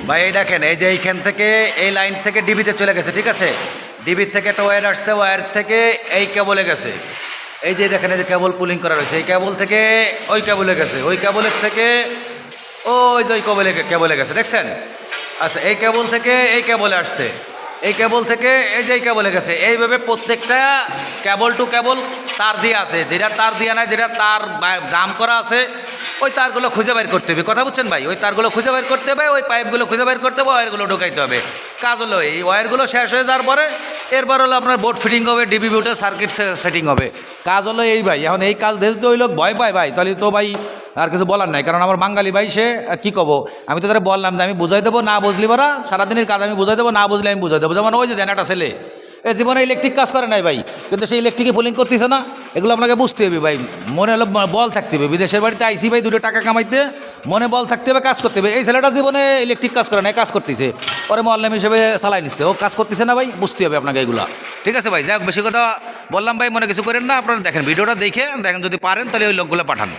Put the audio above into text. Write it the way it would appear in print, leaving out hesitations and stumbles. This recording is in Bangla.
ভাই এই দেখেন, এই যে এইখান থেকে এই লাইন থেকে ডিবিতে চলে গেছে, ঠিক আছে। ডিবির থেকে একটা ওয়্যার আসছে, ওয়্যার থেকে এই কেবলে গেছে। এই যে দেখেন, এই যে কেবল পুলিং করা রয়েছে, এই কেবল থেকে ওই কেবলে গেছে, ওই কেবলের থেকে ওই যে ওই কেবলে গেছে, দেখছেন। আচ্ছা, এই কেবল থেকে এই কেবলে আসছে, এই কেবল থেকে এই যে এই কেবলে গেছে। এইভাবে প্রত্যেকটা কেবল টু কেবল তার দিয়ে আছে, যেটা তার দিয়ে নাই, যেটা তার জাম করা আছে, ওই তারগুলো খুঁজে বের করতে হবে। কথা বুঝছেন ভাই? ওই তারগুলো খুঁজে বের করতে হবে, ওই পাইপগুলো খুঁজে বের করতে হবে, ওয়্যারগুলো ঢোকাইতে হবে। কাজ হলো এই ওয়্যারগুলো শেষ হয়ে যাওয়ার পরে এরপর হলো আপনার বোর্ড ফিটিং হবে, ডিবি বোর্ডের সার্কিট সেটিং হবে। কাজ হলো এই ভাই। এখন এই কাজ যেহেতু ওই লোক ভয় পায় ভাই, তাহলে তো ভাই আর কিছু বলার নাই। কারণ আমার বাঙালি ভাই, সে কী কব, আমি তো তারা বললাম যে আমি বুঝাই দেবো, না বুঝলি বারা সারাদিনের কাজ আমি বুঝাই দেবো, না বুঝলে আমি বুঝাই দেবো। যেমন ওই যে দেন একটা ছেলে, এ জীবনে ইলেকট্রিক কাজ করে নাই ভাই, কিন্তু সেই ইলেকট্রিকে পুলিং করতেছে না। এগুলো আপনাকে বুঝতে হবে ভাই, মনে হলো বল থাকতে হবে। বিদেশের বাড়িতে আইসি ভাই, দুটো টাকা কামাইতে, মনে বল থাকতে হবে, কাজ করতে হবে। এই ছেলেটা জীবনে ইলেকট্রিক কাজ করে নাই, কাজ করতেছে, পরে মল্লাম হিসেবে চালাই নিচ্ছে, ও কাজ করতেছে না ভাই, বুঝতে হবে আপনাকে এগুলো। ঠিক আছে ভাই, যাই হোক, বেশি কথা বললাম ভাই, মনে কিছু করেন না। আপনারা দেখেন ভিডিওটা দেখে দেখেন, যদি পারেন তাহলে ওই লোকগুলো পাঠান।